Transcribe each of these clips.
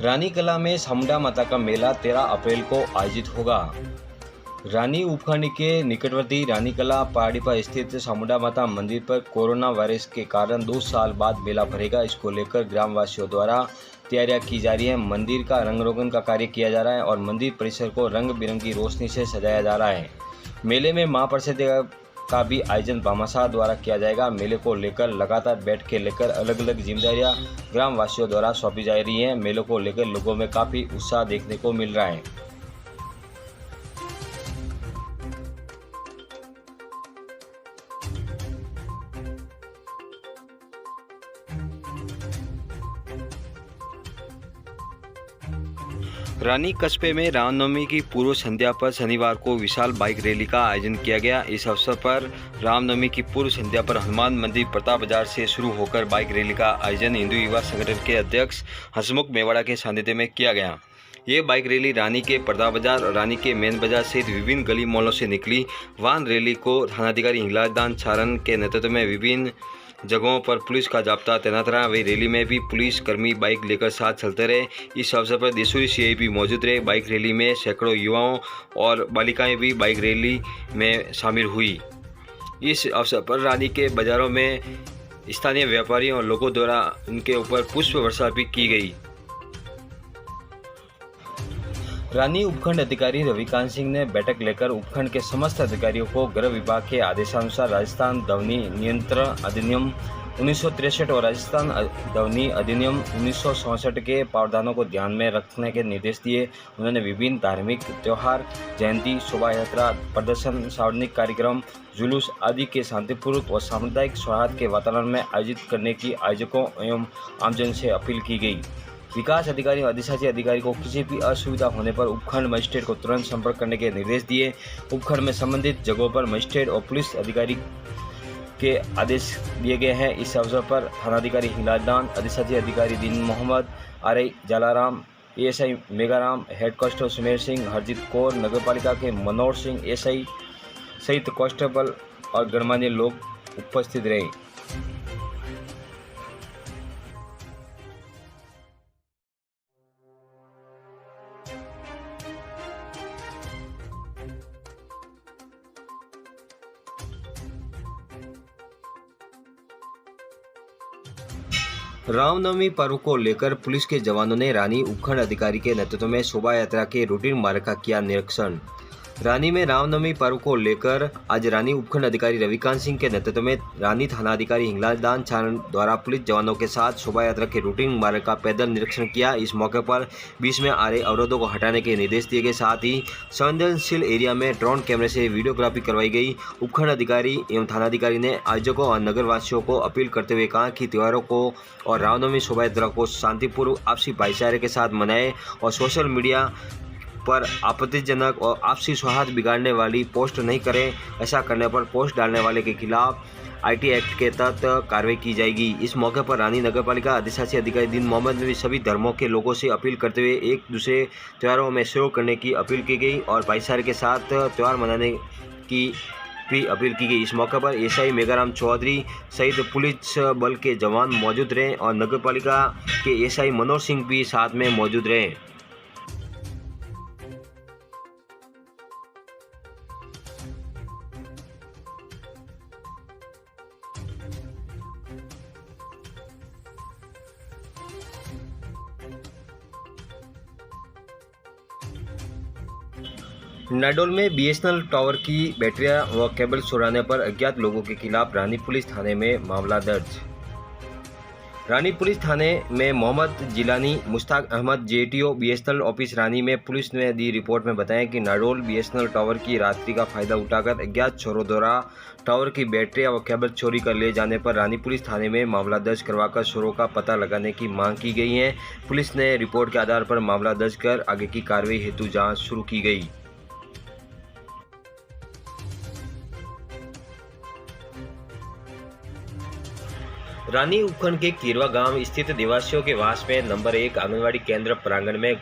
रानी कला में चामुंडा माता का मेला 13 अप्रैल को आयोजित होगा। रानी उपखंड के निकटवर्ती रानीकला पहाड़ी पर स्थित चामुंडा माता मंदिर पर कोरोना वायरस के कारण 2 साल बाद मेला भरेगा। इसको लेकर ग्रामवासियों द्वारा तैयारियां की जा रही है। मंदिर का रंग रोगन का कार्य किया जा रहा है और मंदिर परिसर को रंग बिरंगी रोशनी से सजाया जा रहा है। मेले में महाप्रसाद का भी आयोजन भामाशाह द्वारा किया जाएगा। मेले को लेकर लगातार बैठकें लेकर अलग अलग जिम्मेदारियां ग्रामवासियों द्वारा सौंपी जा रही हैं। मेलों को लेकर लोगों में काफ़ी उत्साह देखने को मिल रहा है। रानी कस्बे में रामनवमी की पूर्व संध्या पर शनिवार को विशाल बाइक रैली का आयोजन किया गया। इस अवसर पर रामनवमी की पूर्व संध्या पर हनुमान मंदिर प्रताप बाजार से शुरू होकर बाइक रैली का आयोजन हिंदू युवा संगठन के अध्यक्ष हसमुख मेवाड़ा के सानिध्य में किया गया। ये बाइक रैली रानी के प्रताप बाजार और रानी के मेन बाजार सहित विभिन्न गली मोहल्लों से निकली। वाहन रैली को थानाधिकारी हिंगलाजदान चारण के नेतृत्व में विभिन्न जगहों पर पुलिस का जाब्ता तैनात रहा। वही रैली में भी पुलिस कर्मी बाइक लेकर साथ चलते रहे। इस अवसर पर देशूरी सीआई भी मौजूद रहे। बाइक रैली में सैकड़ों युवाओं और बालिकाएं भी बाइक रैली में शामिल हुई। इस अवसर पर रानी के बाजारों में स्थानीय व्यापारियों और लोगों द्वारा उनके ऊपर पुष्प वर्षा भी की गई। रानी उपखंड अधिकारी रविकांत सिंह ने बैठक लेकर उपखंड के समस्त अधिकारियों को गृह विभाग के आदेशानुसार राजस्थान ध्वनि नियंत्रण अधिनियम 1963 और राजस्थान ध्वनि अधिनियम 1964 के प्रावधानों को ध्यान में रखने के निर्देश दिए। उन्होंने विभिन्न धार्मिक त्यौहार, जयंती, शोभा यात्रा, प्रदर्शन, सार्वजनिक कार्यक्रम, जुलूस आदि के शांतिपूर्वक और सामुदायिक सौहार्द के वातावरण में आयोजित करने की आयोजकों एवं आमजन से अपील की गई। विकास अधिकारी और अधिशासी अधिकारी को किसी भी असुविधा होने पर उपखंड मजिस्ट्रेट को तुरंत संपर्क करने के निर्देश दिए। उपखंड में संबंधित जगहों पर मजिस्ट्रेट और पुलिस अधिकारी के आदेश दिए गए हैं। इस अवसर पर थानाधिकारी हिंगलाजदान, अधिशासी अधिकारी Deen Mohammad, RI Jalaram, ASI Megharam, head constable Sumer Singh, Harjeet Kaur, नगरपालिका के मनोहर सिंह एसआई सहित कांस्टेबल और गणमान्य लोग उपस्थित रहे। रामनवमी पर्व को लेकर पुलिस के जवानों ने रानी उपखंड अधिकारी के नेतृत्व में शोभा यात्रा के रूटीन मार्ग का किया निरीक्षण। रानी में रामनवमी पर्व को लेकर आज रानी उपखंड अधिकारी रविकांत सिंह के नेतृत्व में रानी थानाधिकारी हिंगलाजदान चारण द्वारा पुलिस जवानों के साथ शोभा यात्रा के रूटीन मार्ग का पैदल निरीक्षण किया। इस मौके पर बीच में आ रहे अवरोधों को हटाने के निर्देश दिए गए। साथ ही संवेदनशील एरिया में ड्रोन कैमरे से वीडियोग्राफी करवाई गई। उपखंड अधिकारी एवं थानाधिकारी ने आयोजकों और नगरवासियों को अपील करते हुए कहा कि त्योहारों को और रामनवमी शोभा यात्रा को शांतिपूर्वक आपसी भाईचारे के साथ मनाएं और सोशल मीडिया पर आपत्तिजनक और आपसी सौहार्द बिगाड़ने वाली पोस्ट नहीं करें। ऐसा करने पर पोस्ट डालने वाले के खिलाफ आईटी एक्ट के तहत कार्रवाई की जाएगी। इस मौके पर रानी नगरपालिका अधिशासी अधिकारी दीन मोहम्मद ने भी सभी धर्मों के लोगों से अपील करते हुए एक दूसरे त्योहारों में सहयोग करने की अपील की गई और भाईचारे के साथ त्यौहार मनाने की भी अपील की गई। इस मौके पर एसआई मेघाराम चौधरी सहित पुलिस बल के जवान मौजूद रहे और नगरपालिका के एसआई मनोहर सिंह भी साथ में मौजूद रहे। नाडोल में बीएसएनएल टावर की बैटरियां व केबल चुराने पर अज्ञात लोगों के खिलाफ रानी पुलिस थाने में मामला दर्ज। रानी पुलिस थाने में Mohammad Jilani, Mushtaq Ahmed JTO BSNL office Rani में पुलिस ने दी रिपोर्ट में बताया कि नाडोल बीएसएनएल टावर की रात्रि का फायदा उठाकर अज्ञात चोरों द्वारा टावर की बैटरियां व केबल चोरी कर ले जाने पर रानी पुलिस थाने में मामला दर्ज करवाकर चोरों का पता लगाने की मांग की गई है। पुलिस ने रिपोर्ट के आधार पर मामला दर्ज कर आगे की कार्रवाई हेतु जाँच शुरू की गई। रानी उपखंड के कीरवा गांव स्थित निवासियों के वास में नंबर 1 आंगनवाड़ी केंद्र प्रांगण में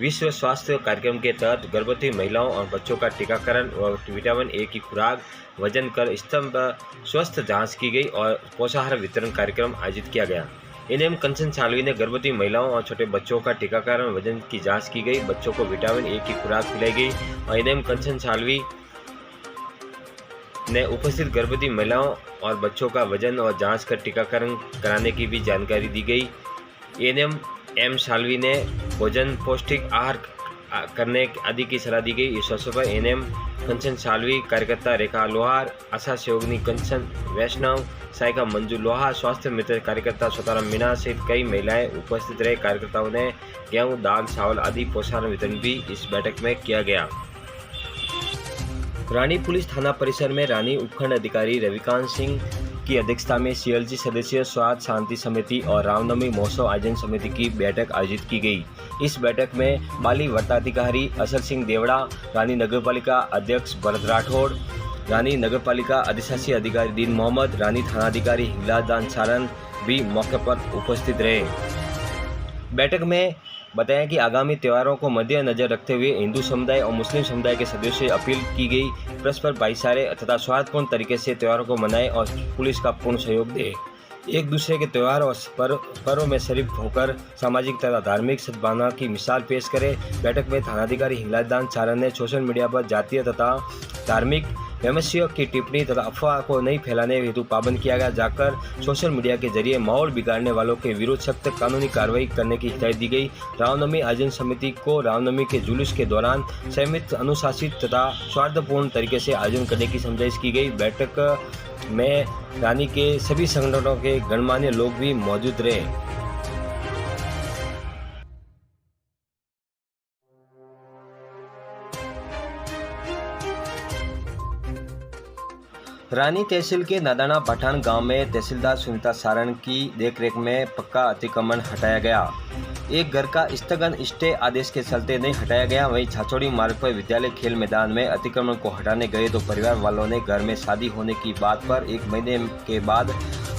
विश्व स्वास्थ्य कार्यक्रम के तहत गर्भवती महिलाओं और बच्चों का टीकाकरण व विटामिन ए की खुराक, वजन कर स्तंभ स्वस्थ जांच की गई और पोषाहार वितरण कार्यक्रम आयोजित किया गया। एनएम कंचन सालवी ने गर्भवती महिलाओं और छोटे बच्चों का टीकाकरण, वजन की जांच की गई, बच्चों को विटामिन ए की खुराक पिलाई गई और एनएम कंचन सालवी ने उपस्थित गर्भवती महिलाओं और बच्चों का वजन और जांच कर टीकाकरण कराने की भी जानकारी दी गई। एनएम सालवी ने भोजन, पौष्टिक आहार करने आदि की सलाह दी गई। इस अवसर पर एनएम कंचन सालवी, कार्यकर्ता रेखा लोहार, आशा सहयोगिनी कंचन वैष्णव, सहायिका मंजू लोहार, स्वास्थ्य मित्र कार्यकर्ता स्वताराम मीणा सहित कई महिलाएं उपस्थित रहे। कार्यकर्ताओं ने गेहूं, दाल, चावल आदि पोषण वितरण भी इस बैठक में किया गया। रानी पुलिस थाना परिसर में रानी उपखंड अधिकारी रविकांत सिंह की अध्यक्षता में सीएलजी सदस्य, स्वास्थ्य शांति समिति और रामनवमी महोत्सव आयोजन समिति की बैठक आयोजित की गई। इस बैठक में बाली वर्ताधिकारी असर सिंह देवड़ा, रानी नगरपालिका अध्यक्ष भरत राठौड़, रानी नगरपालिका अधिशासी अधिकारी दीन मोहम्मद, रानी थानाधिकारी हिंगलाज सारण भी मौके पर उपस्थित रहे। बैठक में बताया कि आगामी त्योहारों को मद्देनजर रखते हुए हिंदू समुदाय और मुस्लिम समुदाय के सदस्यों से अपील की गई, परस्पर भाईचारे तथा सौहार्दपूर्ण तरीके से त्योहारों को मनाएं और पुलिस का पूर्ण सहयोग दें। एक दूसरे के त्यौहार और पर्वों में शरीक होकर सामाजिक तथा धार्मिक सद्भावना की मिसाल पेश करें। बैठक में थानाधिकारी हिंगलाज सारण ने सोशल मीडिया पर जातीय तथा धार्मिक वैमनस्य की टिप्पणी तथा अफवाह को नहीं फैलाने हेतु पाबंद किया गया, जाकर सोशल मीडिया के जरिए माहौल बिगाड़ने वालों के विरुद्ध सख्त कानूनी कार्रवाई करने की हिदायत दी गई। रामनवमी आयोजन समिति को रामनवमी के जुलूस के दौरान संयमित, अनुशासित तथा सौहार्दपूर्ण तरीके से आयोजन करने की समझाइश की गई। बैठक में रानी के सभी संगठनों के गणमान्य लोग भी मौजूद रहे। रानी तहसील के नादाना पठान गांव में तहसीलदार सुनीता सारण की देखरेख में पक्का अतिक्रमण हटाया गया। एक घर का स्थगन स्टे आदेश के चलते नहीं हटाया गया। वहीं छाछोड़ी मार्ग पर विद्यालय खेल मैदान में अतिक्रमण को हटाने गए तो परिवार वालों ने घर में शादी होने की बात पर 1 महीने के बाद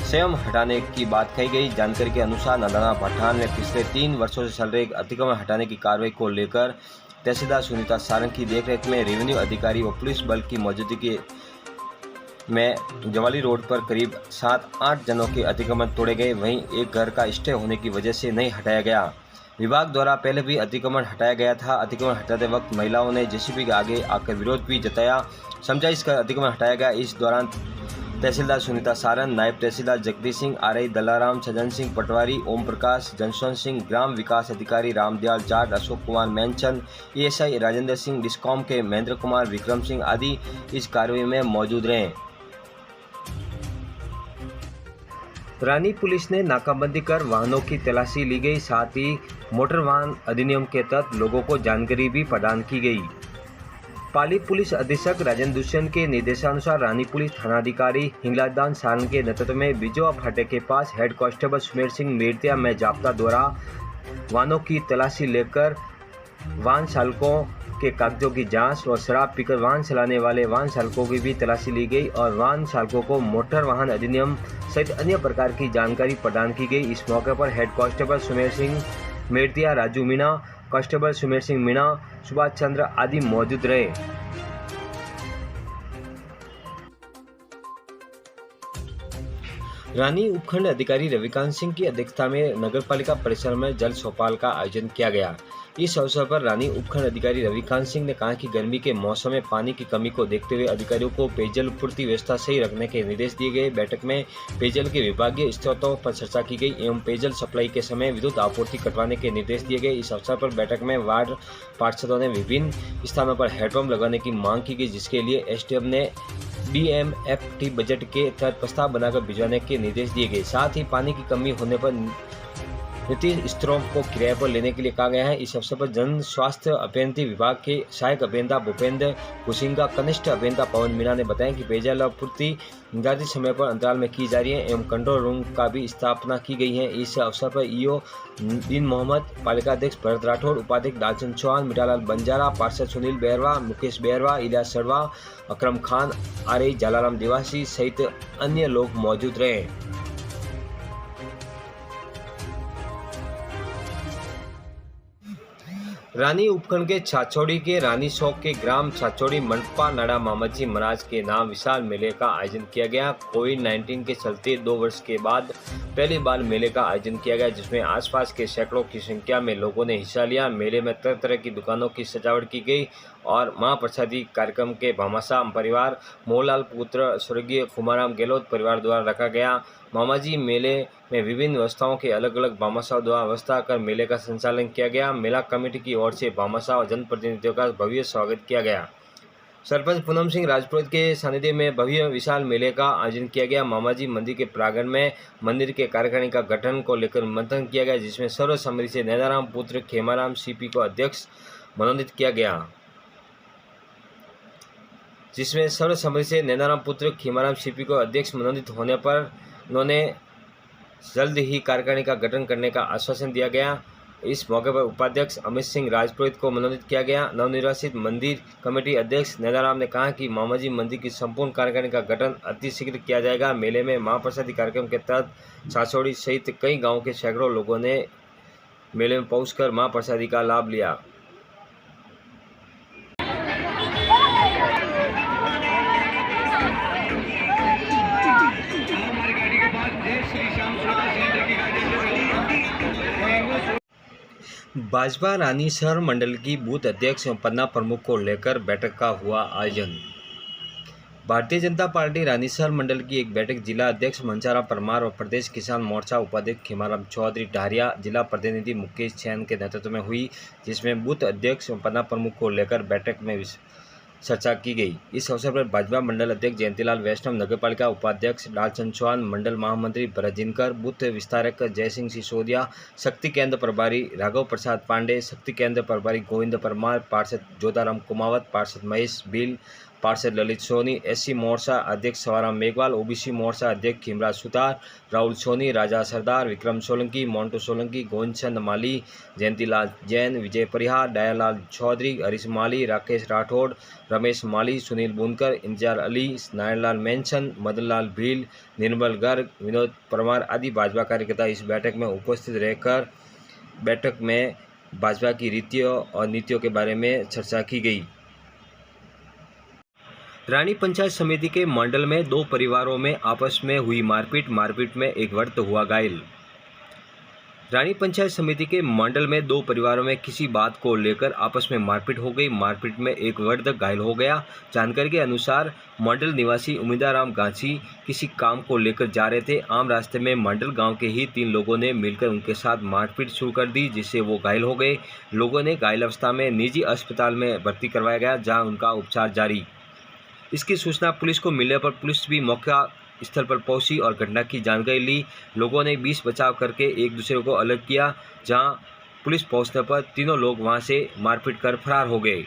स्वयं हटाने की बात कही गई। जानकारी के अनुसार नादाना पठान में पिछले 3 वर्षों से चल रहे अतिक्रमण हटाने की कार्रवाई को लेकर तहसीलदार सुनीता सारण की देखरेख में रेवेन्यू अधिकारी व पुलिस बल की मौजूदगी में जवाली रोड पर करीब 7-8 जनों के अतिक्रमण तोड़े गए। वहीं एक घर का स्टे होने की वजह से नहीं हटाया गया। विभाग द्वारा पहले भी अतिक्रमण हटाया गया था। अतिक्रमण हटाते वक्त महिलाओं ने जेसीबी के आगे आकर विरोध भी जताया। समझाइश कर अतिक्रमण हटाया गया। इस दौरान तहसीलदार सुनीता सारण, नायब तहसीलदार जगदीश सिंह, आरआई दलाराम, सज्जन सिंह पटवारी, ओम प्रकाश, जनस्वंत सिंह, ग्राम विकास अधिकारी रामदयाल जाट, अशोक कुमार मैनचंद, एएसआई राजेंद्र सिंह, डिस्कॉम के महेंद्र कुमार, विक्रम सिंह आदि इस कार्रवाई में मौजूद रहे। रानी पुलिस ने नाकाबंदी कर वाहनों की तलाशी ली गई, साथ ही मोटर वाहन अधिनियम के तहत लोगों को जानकारी भी प्रदान की गई। पाली पुलिस अधीक्षक राजेंद्र दुष्यंत के निर्देशानुसार रानी पुलिस थानाधिकारी हिंगलाज सारण के नेतृत्व में बिजोआ फाटक के पास हेड कांस्टेबल सुमेर सिंह मेड़तिया में जाब्ता द्वारा वाहनों की तलाशी लेकर वाहन चालकों के कागजों की जांच और शराब पीकर वाहन चलाने वाले वाहन चालकों की भी तलाशी ली गई और वाहन चालकों को मोटर वाहन अधिनियम सहित अन्य प्रकार की जानकारी प्रदान की गई। इस मौके पर head constable Sumer Singh Medatiya, Raju Meena, constable Sumer Singh Meena, Subhash Chandra आदि मौजूद रहे। रानी उपखंड अधिकारी रविकांत सिंह की अध्यक्षता में नगरपालिका परिसर में जल चौपाल का आयोजन किया गया। इस अवसर पर रानी उपखंड अधिकारी रविकांत सिंह ने कहा कि गर्मी के मौसम में पानी की कमी को देखते हुए अधिकारियों को पेयजल पूर्ति व्यवस्था सही रखने के निर्देश दिए गए। बैठक में पेयजल के विभागीय स्रोतों पर चर्चा की गई एवं पेयजल सप्लाई के समय विद्युत आपूर्ति कटवाने के निर्देश दिए गए। इस अवसर पर बैठक में वार्ड पार्षदों ने विभिन्न स्थानों पर हैंडपंप लगाने की मांग की गई, जिसके लिए एसडीएम ने डीएमएफटी बजट के तहत प्रस्ताव बनाकर भिजवाने के निर्देश दिए गए। साथ ही पानी की कमी होने पर निजी स्त्रों को किराए पर लेने के लिए कहा गया है। इस अवसर पर जन स्वास्थ्य अभियंत्री विभाग के सहायक अभियंता भूपेंद्र कुसिंगा, कनिष्ठ अभियंता पवन मीणा ने बताया कि पेयजल आपूर्ति निर्धारित समय पर अंतराल में की जा रही है एवं कंट्रोल रूम का भी स्थापना की गई है। इस अवसर पर ईओ दीन मोहम्मद, पालिका अध्यक्ष भरत राठौड़, उपाध्यक्ष दालचंद चौहान, मिठालाल बंजारा, पार्षद सुनील बैरवा, मुकेश बैरवा, इलियास सड़वा, अकरम खान, आरआई जलाराम दिवासी सहित अन्य लोग मौजूद रहे। रानी उपखंड के छाछोड़ी के रानी चौक के ग्राम छाछोड़ी मनपा नाड़ा मामाजी महाराज के नाम विशाल मेले का आयोजन किया गया। कोविड-19 के चलते 2 वर्ष के बाद पहली बार मेले का आयोजन किया गया, जिसमें आसपास के सैकड़ों की संख्या में लोगों ने हिस्सा लिया। मेले में तरह तरह की दुकानों की सजावट की गई और महाप्रसादी कार्यक्रम के भामाशाह परिवार मोहनलाल पुत्र स्वर्गीय खुमाराम गहलोत परिवार द्वारा रखा गया। मामाजी मेले में विभिन्न व्यवस्थाओं के अलग अलग भामाशाह द्वारा व्यवस्था कर मेले का संचालन किया गया। मेला कमेटी की ओर से भामाशाह और जनप्रतिनिधियों का भव्य स्वागत किया गया। सरपंच पूनम सिंह राजपुरोहित के सानिध्य में भव्य विशाल मेले का आयोजन किया गया। मामाजी मंदिर के प्रांगण में मंदिर के कार्यकारिणी का गठन को लेकर मंथन किया गया, जिसमें सर्वसम्मति से नैनाराम पुत्र खेमाराम सीपी को अध्यक्ष मनोनीत किया गया। जिसमें सर्वसम्मति से नैनाराम पुत्र खीमाराम सीपी को अध्यक्ष मनोनीत होने पर उन्होंने जल्द ही कार्यकारिणी का गठन करने का आश्वासन दिया गया। इस मौके पर उपाध्यक्ष अमित सिंह राजपुरोहित को मनोनीत किया गया। नवनिर्वाचित मंदिर कमेटी अध्यक्ष नैनाराम ने कहा कि मामाजी मंदिर की संपूर्ण कार्यकारिणी का गठन अतिशीघ्र किया जाएगा। मेले में महाप्रसादी कार्यक्रम के तहत छाछोड़ी सहित कई गाँव के सैकड़ों लोगों ने मेले में पहुंचकर महाप्रसादी का लाभ लिया। भाजपा रानीसर मंडल की बूथ अध्यक्ष एवं पन्ना प्रमुख को लेकर बैठक का हुआ आयोजन। भारतीय जनता पार्टी रानीसर मंडल की एक बैठक जिला अध्यक्ष मंचाराम परमार और प्रदेश किसान मोर्चा उपाध्यक्ष खीमाराम चौधरी डारिया, जिला प्रतिनिधि मुकेश चैन के नेतृत्व में हुई, जिसमें बूथ अध्यक्ष एवं पन्ना प्रमुख को लेकर बैठक में चर्चा की गई। इस अवसर पर भाजपा मंडल अध्यक्ष जयंतीलाल वैष्णव, नगरपालिका उपाध्यक्ष लालचंद चौहान, मंडल महामंत्री भरत जिनकर, बूथ विस्तारक जयसिंह सिसोदिया, शक्ति केंद्र प्रभारी राघव प्रसाद पांडे, शक्ति केंद्र प्रभारी गोविंद परमार, पार्षद जोधाराम कुमावत, पार्षद महेश बिल, पार्षद ललित सोनी, एससी मोर्चा अध्यक्ष सवाराम मेघवाल, ओबीसी मोर्चा अध्यक्ष खीमराज सुतार, राहुल सोनी, राजा सरदार, विक्रम सोलंकी, मोंटू सोलंकी, गोविंदचंद माली, जयंतीलाल जैन, विजय परिहार, दयालाल चौधरी, हरीश माली, राकेश राठौड़, रमेश माली, सुनील बुनकर, इंतजार अली, नारायणलाल मेंशन, मदनलाल भील, निर्मल गर्ग, विनोद परमार आदि भाजपा कार्यकर्ता इस बैठक में उपस्थित रहकर बैठक में भाजपा की रीतियों और नीतियों के बारे में चर्चा की गई। रानी पंचायत समिति के मंडल में 2 परिवारों में आपस में हुई मारपीट में एक वर्ग हुआ घायल। रानी पंचायत समिति के मंडल में 2 परिवारों में किसी बात को लेकर आपस में मारपीट हो गई। मारपीट में एक वर्ग घायल हो गया। जानकारी के अनुसार मंडल निवासी उम्मीदाराम गांची किसी काम को लेकर जा रहे थे। आम रास्ते में मंडल गांव के ही 3 लोगों ने मिलकर उनके साथ मारपीट शुरू कर दी, जिससे वो घायल हो गए। लोगों ने घायल अवस्था में निजी अस्पताल में भर्ती करवाया गया, जहाँ उनका उपचार जारी। इसकी सूचना पुलिस को मिलने पर पुलिस भी मौका स्थल पर पहुंची और घटना की जानकारी ली। लोगों ने 20 बचाव करके एक दूसरे को अलग किया, जहां पुलिस पहुंचने पर तीनों लोग वहां से मारपीट कर फरार हो गए।